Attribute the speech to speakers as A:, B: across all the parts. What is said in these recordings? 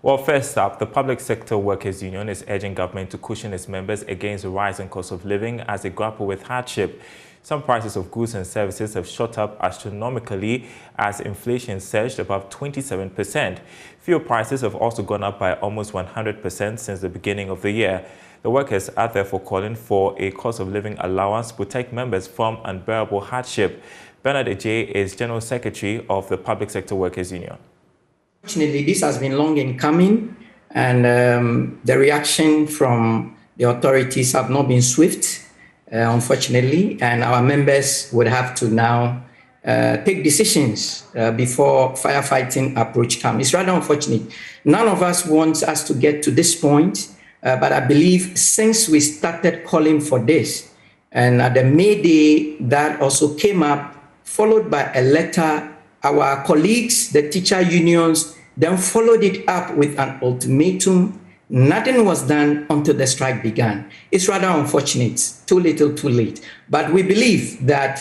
A: Well, first up, the Public Sector Workers Union is urging government to cushion its members against the rising cost of living as they grapple with hardship. Some prices of goods and services have shot up astronomically as inflation surged above 27%. Fuel prices have also gone up by almost 100% since the beginning of the year. The workers are therefore calling for a cost of living allowance to protect members from unbearable hardship. Bernard Ejay is General Secretary of the Public Sector Workers Union.
B: Fortunately, this has been long in coming, and the reaction from the authorities have not been swift, unfortunately, and our members would have to now take decisions before firefighting approach comes. It's rather unfortunate. None of us wants us to get to this point, but I believe since we started calling for this, and at the May Day that also came up, followed by a letter, our colleagues, the teacher unions, then followed it up with an ultimatum. Nothing was done until the strike began. It's rather unfortunate, too little, too late. But we believe that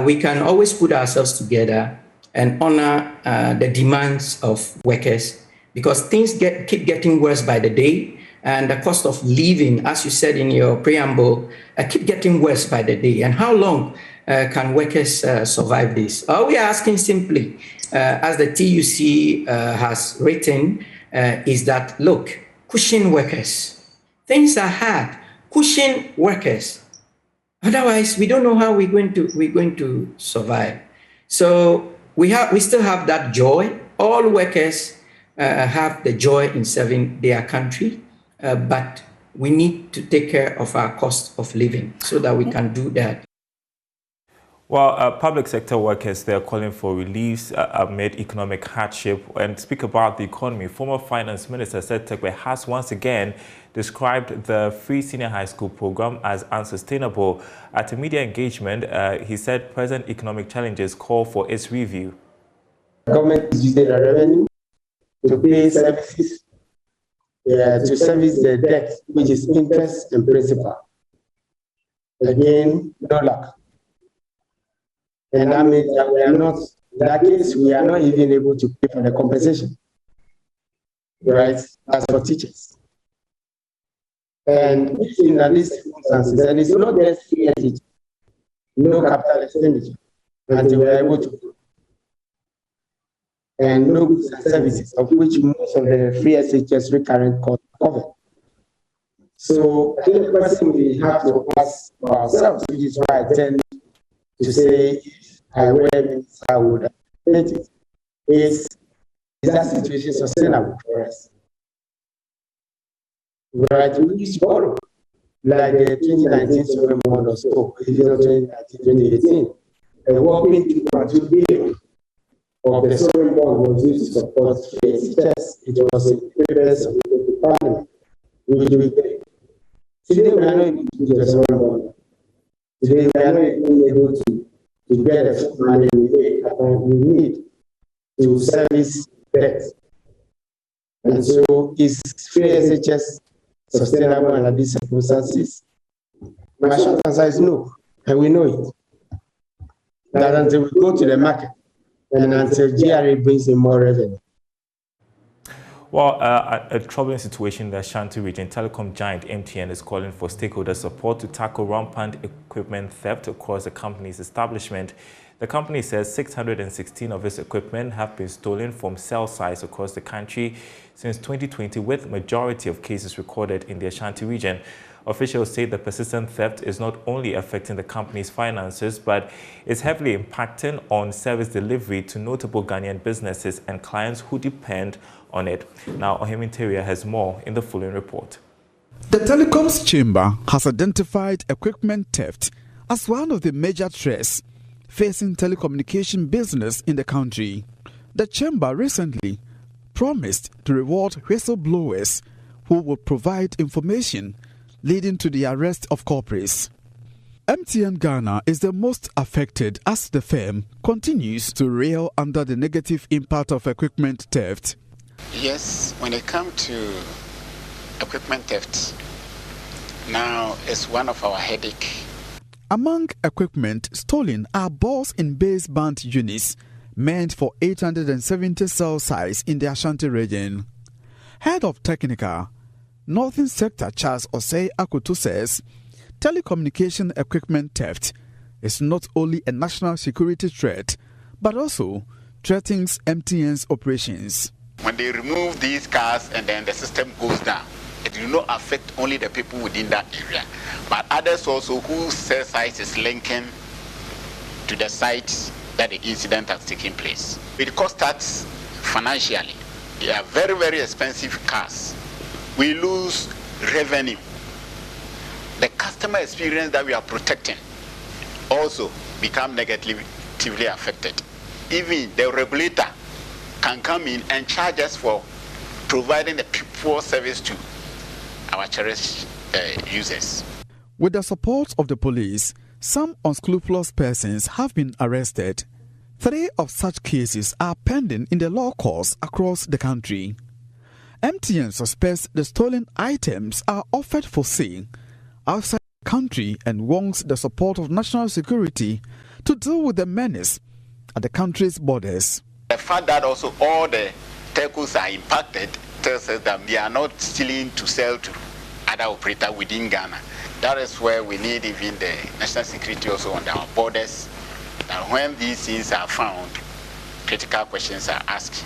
B: we can always put ourselves together and honor the demands of workers, because things keep getting worse by the day, and the cost of living, as you said in your preamble, keep getting worse by the day. And how long can workers survive this? All we are asking simply, as the TUC has written, is that, look, cushion workers. Things are hard. Cushion workers. Otherwise, we don't know how we're going to survive. So we still have that joy. All workers have the joy in serving their country, but we need to take care of our cost of living so that we can do that.
A: Well, public sector workers, they're calling for reliefs amid economic hardship. And speak about the economy, former Finance Minister Seth Terkper has once again described the free senior high school program as unsustainable. At a media engagement, he said present economic challenges call for its review.
C: Government is using the revenue to pay services, to service the debt, which is interest and principal. Again, no luck. And that means that we are not, in that case, we are not even able to pay for the compensation, right, as for teachers. And in these circumstances, and it's not just free teaching, no capital expenditure until we are able to pay. And no goods and services, of which most of the free SHS recurrent costs cover. So I think the question we have to ask ourselves, which is why I tend to say, I would admit it, is that situation sustainable for us? Right, we used to borrow, like the 2019 sovereign bond or so, if it's not 2019, 2018, a whopping 2.2 billion of the sovereign bond was used to support SHS. It was in papers of the parliament, which we paid. Today, we are not able to do the sovereign bond. Today, we are not even able to get the money we need to service debt. And so, is free SHS sustainable under these circumstances? My short answer is no, and we know it. That until we go to the market and until GRA brings in more revenue.
A: Well, a troubling situation in the Ashanti region, telecom giant MTN is calling for stakeholder support to tackle rampant equipment theft across the company's establishment. The company says 616 of its equipment have been stolen from cell sites across the country since 2020, with majority of cases recorded in the Ashanti region. Officials say the persistent theft is not only affecting the company's finances, but is heavily impacting on service delivery to notable Ghanaian businesses and clients who depend on it. Now, Ohim Interior has more in the following report.
D: The Telecoms Chamber has identified equipment theft as one of the major threats facing telecommunication business in the country. The Chamber recently promised to reward whistleblowers who will provide information leading to the arrest of culprits. MTN Ghana is the most affected as the firm continues to reel under the negative impact of equipment theft.
E: Yes, when it comes to equipment theft, now it's one of our headache.
D: Among equipment stolen are balls in baseband units meant for 870 cell sites in the Ashanti region. Head of Technical, Northern Sector Charles Osei Akoto says telecommunication equipment theft is not only a national security threat, but also threatens MTN's operations.
E: When they remove these cars and then the system goes down, it will not affect only the people within that area, but others also whose cell site is linking to the site that the incident has taken place. It costs us financially. They are very, very expensive cars. We lose revenue. The customer experience that we are protecting also become negatively affected. Even the regulator can come in and charge us for providing the poor service to our cherished users.
D: With the support of the police, some unscrupulous persons have been arrested. 3 of such cases are pending in the law courts across the country. MTN suspects the stolen items are offered for sale outside the country and wants the support of national security to deal with the menace at the country's borders.
E: The fact that also all the telcos are impacted tells us that we are not stealing to sell to other operators within Ghana. That is where we need even the national security also on our borders. That when these things are found, critical questions are asked.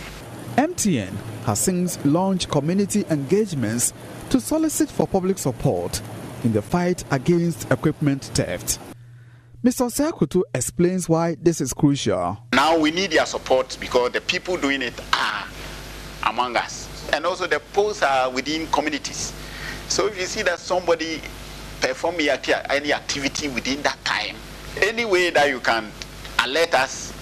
D: MTN has since launched community engagements to solicit for public support in the fight against equipment theft. Mr. Akoto explains why this is crucial.
E: Now we need their support because the people doing it are among us. And also the posts are within communities. So if you see that somebody performing any activity within that time, any way that you can alert us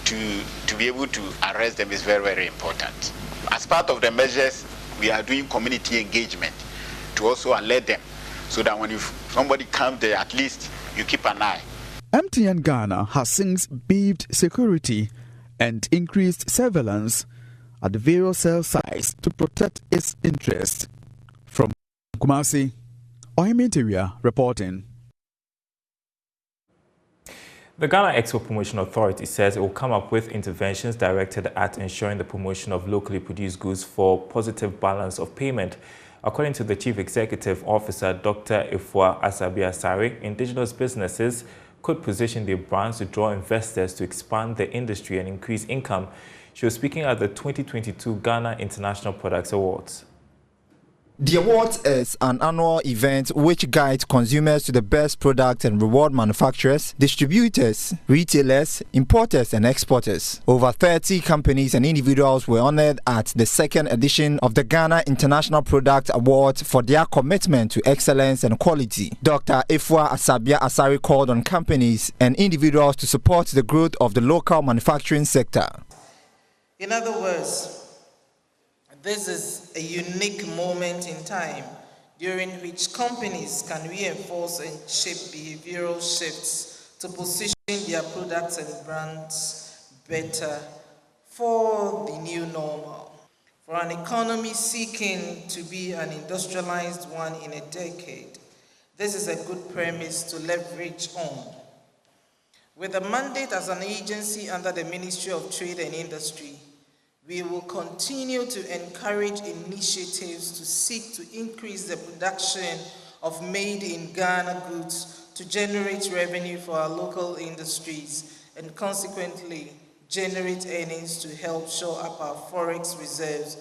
E: to be able to arrest them is very, very important. As part of the measures, we are doing community engagement to also alert them so that when somebody comes there, at least you keep an eye.
D: MTN Ghana has since beefed security and increased surveillance at the various cell sites to protect its interests. From Kumasi, Ohiminteria reporting.
A: The Ghana Export Promotion Authority says it will come up with interventions directed at ensuring the promotion of locally produced goods for positive balance of payment. According to the Chief Executive Officer, Dr. Ifua Asabi-Asare, indigenous businesses could position their brands to draw investors to expand the industry and increase income. She was speaking at the 2022 Ghana International Products Awards.
F: The awards is an annual event which guides consumers to the best products and reward manufacturers, distributors, retailers, importers and exporters. Over 30 companies and individuals were honored at the second edition of the Ghana International Product Awards for their commitment to excellence and quality. Dr. Ifua Asabi-Asare called on companies and individuals to support the growth of the local manufacturing sector.
G: In other words, this is a unique moment in time during which companies can reinforce and shape behavioral shifts to position their products and brands better for the new normal. For an economy seeking to be an industrialized one in a decade, this is a good premise to leverage on. With a mandate as an agency under the Ministry of Trade and Industry, we will continue to encourage initiatives to seek to increase the production of made-in-Ghana goods to generate revenue for our local industries and consequently generate earnings to help shore up our forex reserves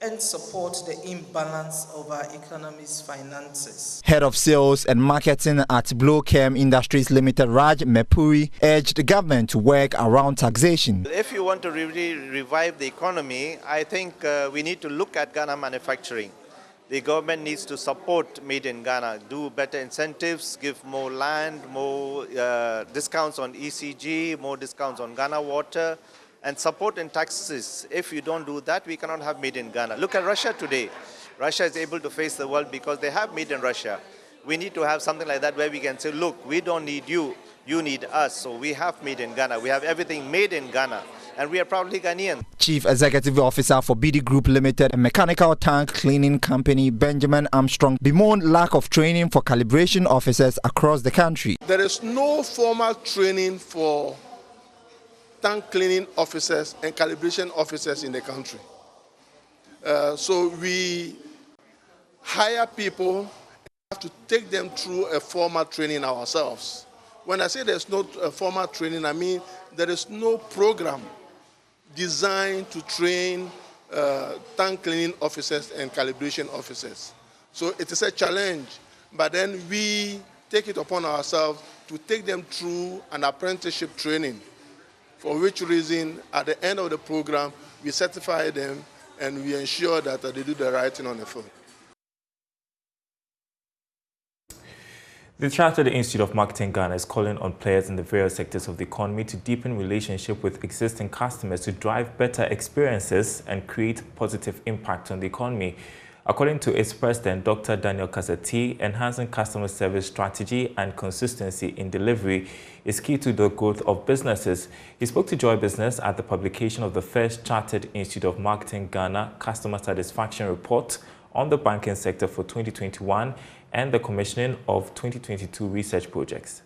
G: and support the imbalance of our economy's finances.
F: Head of Sales and Marketing at Blochem Industries Limited, Raj Mepuri, urged the government to work around taxation.
H: If you want to really revive the economy, I think we need to look at Ghana manufacturing. The government needs to support Made in Ghana, do better incentives, give more land, more discounts on ECG, more discounts on Ghana Water, and support in taxes. If you don't do that, we cannot have Made in Ghana. Look at Russia today. Russia is able to face the world because they have Made in Russia. We need to have something like that where we can say, look, we don't need you, you need us. So we have Made in Ghana. We have everything made in Ghana, and we are proudly Ghanaian.
F: Chief Executive Officer for BD Group Limited, a mechanical tank cleaning company, Benjamin Armstrong, bemoaned lack of training for calibration officers across the country.
I: There is no formal training for tank cleaning officers and calibration officers in the country. So we hire people and have to take them through a formal training ourselves. When I say there's no formal training, I mean there is no program designed to train tank cleaning officers and calibration officers. So it is a challenge, but then we take it upon ourselves to take them through an apprenticeship training, for which reason at the end of the program we certify them and we ensure that they do the right thing on the field.
A: The Chartered Institute of Marketing Ghana is calling on players in the various sectors of the economy to deepen relationship with existing customers to drive better experiences and create positive impact on the economy. According to its president, Dr. Daniel Kasati, enhancing customer service strategy and consistency in delivery is key to the growth of businesses. He spoke to Joy Business at the publication of the first Chartered Institute of Marketing Ghana Customer Satisfaction Report on the banking sector for 2021 and the commissioning of 2022 research projects.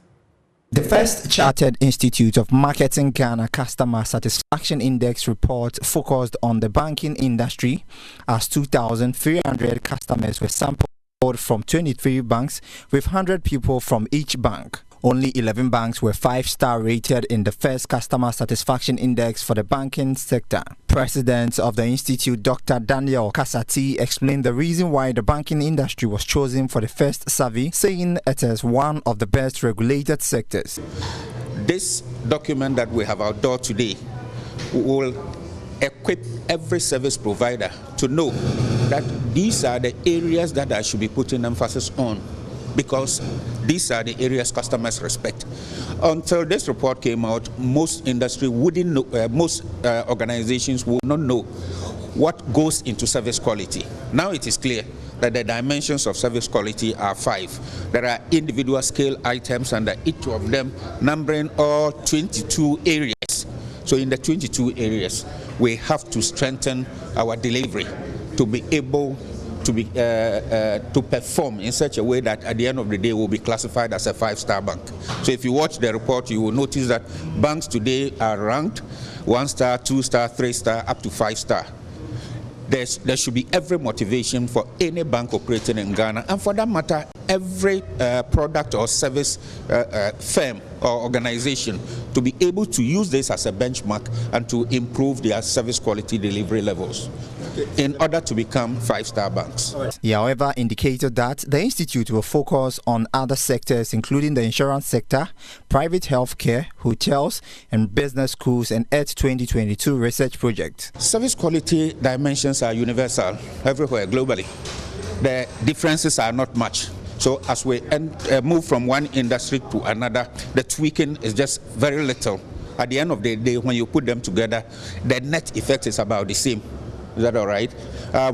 F: The first Chartered Institute of Marketing Ghana Customer Satisfaction Index report focused on the banking industry as 2,300 customers were sampled from 23 banks with 100 people from each bank. Only 11 banks were 5-star rated in the first Customer Satisfaction Index for the banking sector. President of the Institute, Dr. Daniel Kasati, explained the reason why the banking industry was chosen for the first survey, saying it is one of the best regulated sectors.
J: This document that we have outdoor today will equip every service provider to know that these are the areas that I should be putting emphasis on, because these are the areas customers respect. Until this report came out, most industry wouldn't know, most organizations would not know what goes into service quality. Now it is clear that the dimensions of service quality are 5. There are individual scale items under each of them, numbering all 22 areas. So in the 22 areas, we have to strengthen our delivery to be able to perform in such a way that at the end of the day will be classified as a 5-star bank. So if you watch the report, you will notice that banks today are ranked 1-star, 2-star, 3-star, up to 5-star. There should be every motivation for any bank operating in Ghana, and for that matter, every product or service firm or organization to be able to use this as a benchmark and to improve their service quality delivery levels in order to become 5-star banks.
F: He, however, indicated that the Institute will focus on other sectors, including the insurance sector, private healthcare, hotels, and business schools, and EARTH 2022 research project.
J: Service quality dimensions are universal everywhere globally. The differences are not much. So as we move from one industry to another, the tweaking is just very little. At the end of the day, when you put them together, the net effect is about the same. Is that all right?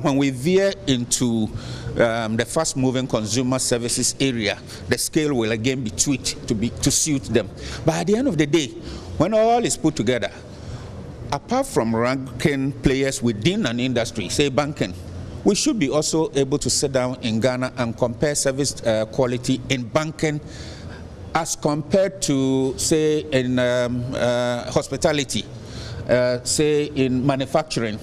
J: When we veer into the fast-moving consumer services area, the scale will again be tweaked to suit them. But at the end of the day, when all is put together, apart from ranking players within an industry, say banking, we should be also able to sit down in Ghana and compare service quality in banking as compared to, say, in hospitality, say in manufacturing.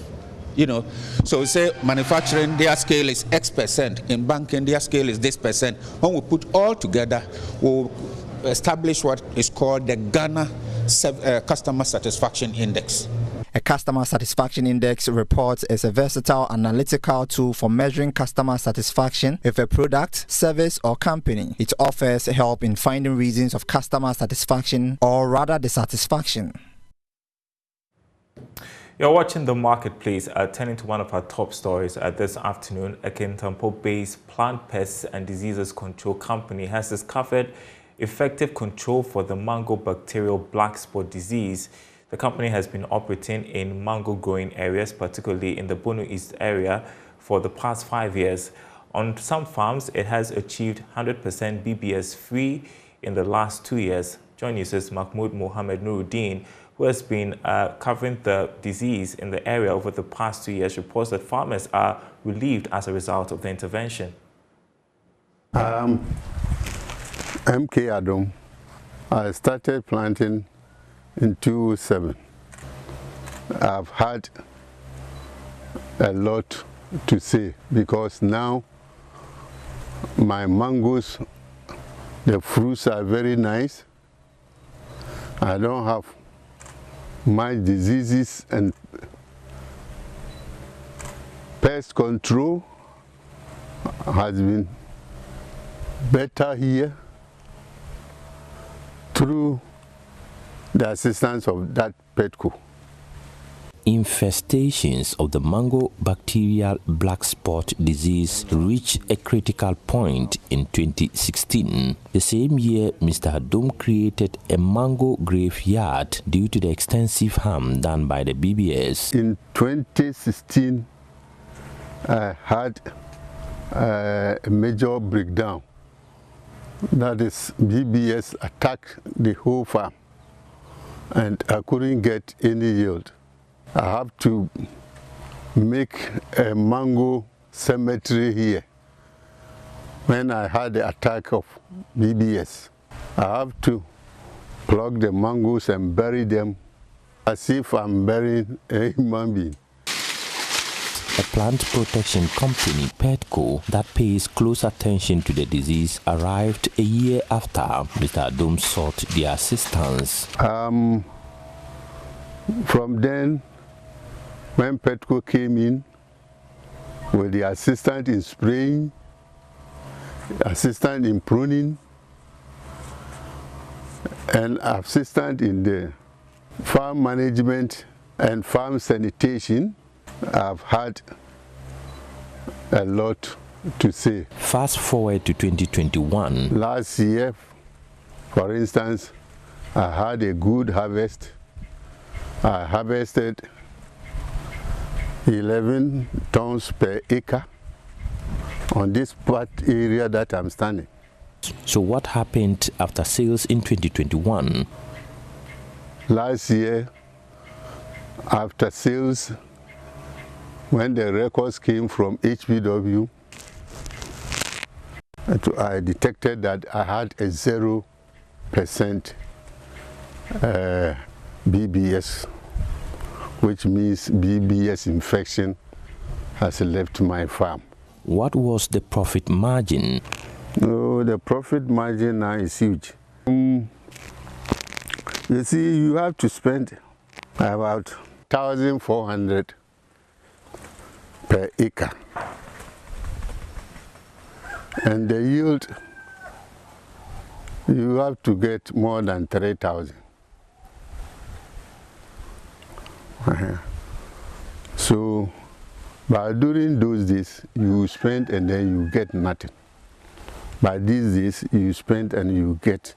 J: You know, so say manufacturing, their scale is X%. In banking, their scale is this %. When we put all together, we'll establish what is called the Ghana Customer Satisfaction Index.
F: A customer satisfaction index report is a versatile analytical tool for measuring customer satisfaction with a product, service, or company. It offers help in finding reasons of customer satisfaction, or rather dissatisfaction.
A: You're watching The Marketplace. Turning to one of our top stories this afternoon, a Kintampo-based plant pests and diseases control company has discovered effective control for the mango bacterial black spot disease. The company has been operating in mango growing areas, particularly in the Bono East area, for the past 5 years. On some farms, it has achieved 100% BBS free in the last 2 years. JoyNews' Mahmoud Mohammed Nuruddin, who has been covering the disease in the area over the past 2 years, reports that farmers are relieved as a result of the intervention.
K: MK Adam. I started planting in 2007. I've had a lot to say, because now my mangoes, the fruits are very nice. I don't have much diseases, and pest control has been better here through the assistance of that petco.
L: Infestations of the mango bacterial black spot disease reached a critical point in 2016. The same year, Mr. Adom created a mango graveyard due to the extensive harm done by the BBS.
K: In 2016, I had a major breakdown. That is, BBS attacked the whole farm and I couldn't get any yield. I have to make a mango cemetery here. When I had the attack of BBS, I have to plug the mangoes and bury them as if I'm burying a human being.
L: A plant protection company, Petco, that pays close attention to the disease, arrived a year after Mr. Adom sought their assistance.
K: From then, when Petco came in with the assistant in spraying, assistant in pruning, and assistant in the farm management and farm sanitation, I've had a lot to say.
L: Fast forward to 2021.
K: Last year, for instance, I had a good harvest. I harvested 11 tons per acre on this part area that I'm standing.
L: So what happened after sales in 2021?
K: Last year, after sales, when the records came from HPW, I detected that I had a 0% BBS, which means BBS infection has left my farm.
L: What was the profit margin?
K: Oh, the profit margin now is huge. You see, you have to spend about 1,400 per acre. And the yield, you have to get more than 3,000. So, but during those days, you spend and then you get nothing. But these days, you spend and you get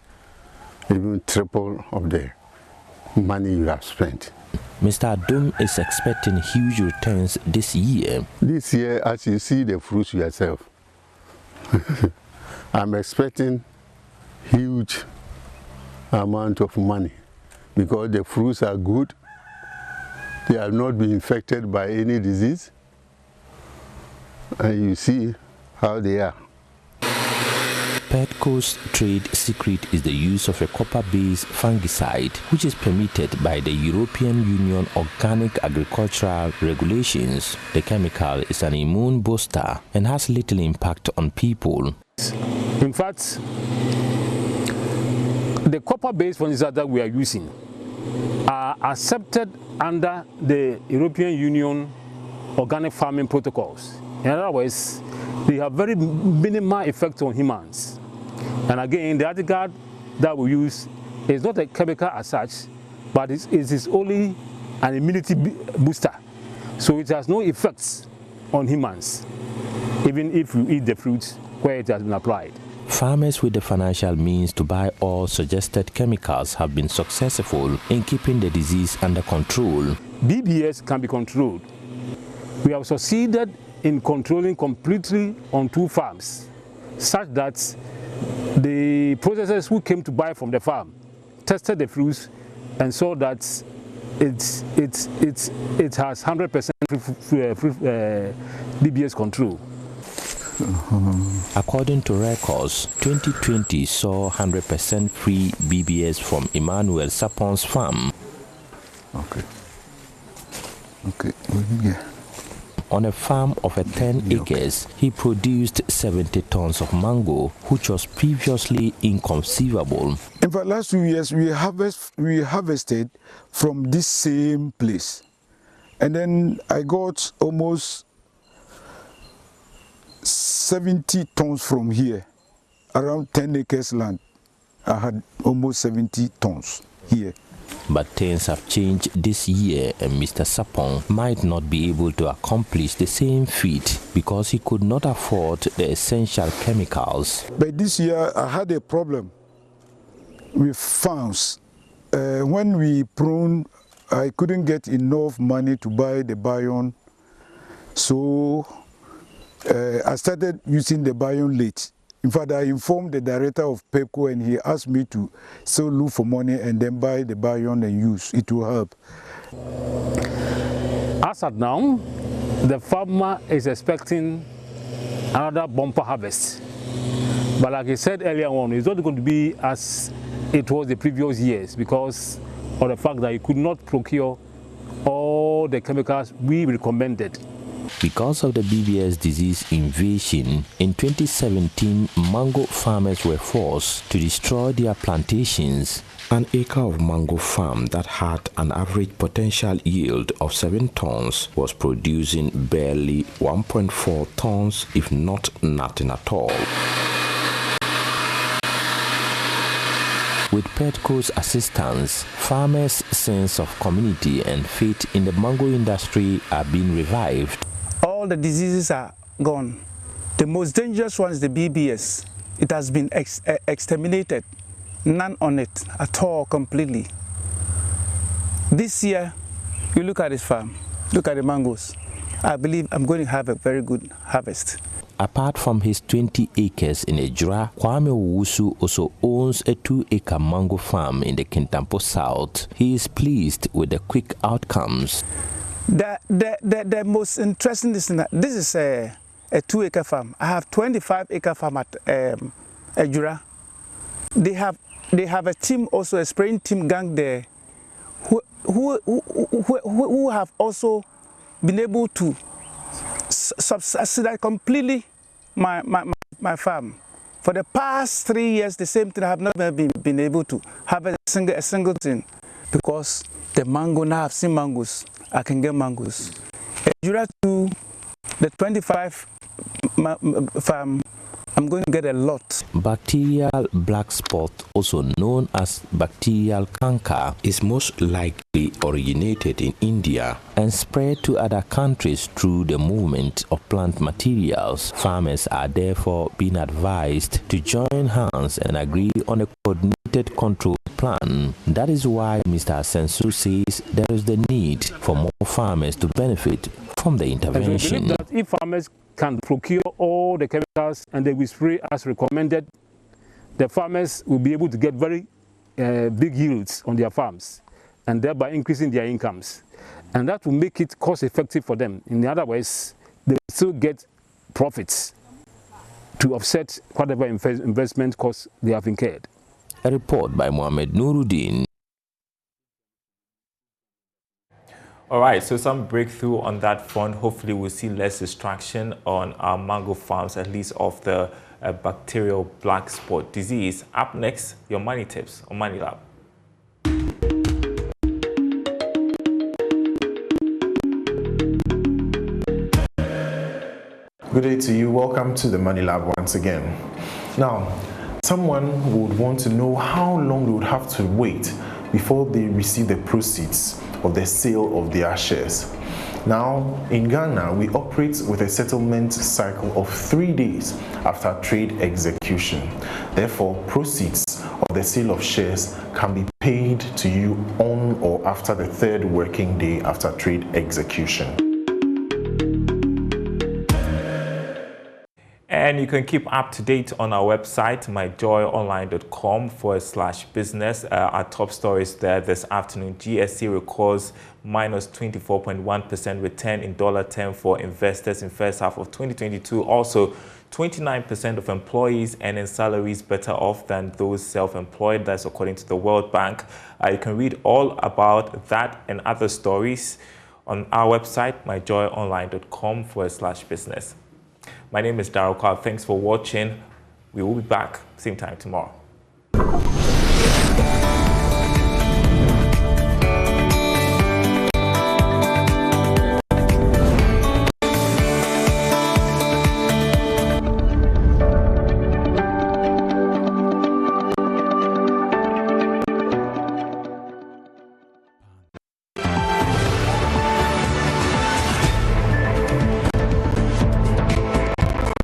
K: even triple of the money you have spent.
L: Mr. Adom is expecting huge returns this year.
K: This year, as you see the fruits yourself, I'm expecting huge amount of money because the fruits are good. They have not been infected by any disease. And you see how they are.
L: Petco's trade secret is the use of a copper-based fungicide, which is permitted by the European Union Organic Agricultural Regulations. The chemical is an immune booster and has little impact on people.
M: In fact, the copper-based fungicide that we are using are accepted under the European Union Organic Farming Protocols. In other words, they have very minimal effect on humans. And again, the article that we use is not a chemical as such, but it is only an immunity booster. So it has no effects on humans, even if you eat the fruit where it has been applied.
L: Farmers with the financial means to buy all suggested chemicals have been successful in keeping the disease under control.
M: BBS can be controlled. We have succeeded in controlling completely on 2 farms, such that the processors who came to buy from the farm tested the fruits and saw that it has 100% BBS control.
L: According to records, 2020 saw 100% free BBS from Emmanuel Sapon's farm.
K: Okay. Yeah.
L: On a farm of 10 acres, he produced 70 tons of mango, which was previously inconceivable.
N: In fact, last 2 years, we harvested from this same place. And then I got almost 70 tons from here, around 10 acres land. I had almost 70 tons here.
L: But things have changed this year, and Mr. Sapong might not be able to accomplish the same feat because he could not afford the essential chemicals.
N: But this year I had a problem with farms. When we pruned, I couldn't get enough money to buy the bion, so I started using the bion late. In fact, I informed the director of PEPCO and he asked me to still look for money and then buy the bion and use. It will help.
M: As at now, the farmer is expecting another bumper harvest. But like I said earlier on, it's not going to be as it was the previous years because of the fact that you could not procure all the chemicals we recommended.
L: Because of the BBS disease invasion, in 2017, mango farmers were forced to destroy their plantations. An acre of mango farm that had an average potential yield of 7 tons was producing barely 1.4 tons, if not nothing at all. With PEPCO's assistance, farmers' sense of community and faith in the mango industry are being revived.
O: All the diseases are gone. The most dangerous one is the BBS. It has been exterminated. None on it at all, completely. This year, you look at this farm, look at the mangoes. I believe I'm going to have a very good harvest.
L: Apart from his 20 acres in Ejura, Kwawu also owns a 2-acre mango farm in the Kintampo South. He is pleased with the quick outcomes.
O: The most interesting is that this is a 2-acre farm. I have 25-acre farm at Ejura. They have a team, also a spraying team gang there, who have also been able to subsidize completely my farm. For the past 3 years, the same thing I have not been able to have a single thing because the mango, now I've seen mangoes. I can get mangoes. Ejura to the 25 farm, I'm going to get a lot.
L: Bacterial black spot, also known as bacterial canker, is most likely originated in India and spread to other countries through the movement of plant materials. Farmers are therefore being advised to join hands and agree on a coordinated control plan. That is why Mr. Asensu says there is the need for more farmers to benefit from the intervention.
M: I believe that if farmers can procure all the chemicals and they will spray as recommended, the farmers will be able to get very big yields on their farms and thereby increasing their incomes. And that will make it cost effective for them. In other words, they will still get profits to offset whatever investment costs they have incurred.
L: A report by Mohammed Nuruddin.
A: All right, so some breakthrough on that front. Hopefully we'll see less distraction on our mango farms, at least of the bacterial black spot disease. Up next, your money tips on Money Lab.
P: Good day to you. Welcome to the Money Lab once again. Now, someone would want to know how long they would have to wait before they receive the proceeds of the sale of their shares. Now, in Ghana, we operate with a settlement cycle of 3 days after trade execution. Therefore, proceeds of the sale of shares can be paid to you on or after the 3rd working day after trade execution.
A: And you can keep up to date on our website, myjoyonline.com/business. Our top stories there this afternoon. GSC records minus 24.1% return in dollar terms for investors in first half of 2022. Also, 29% of employees earning salaries better off than those self-employed. That's according to the World Bank. You can read all about that and other stories on our website, myjoyonline.com/business. My name is Daryl. Thanks for watching. We will be back same time tomorrow.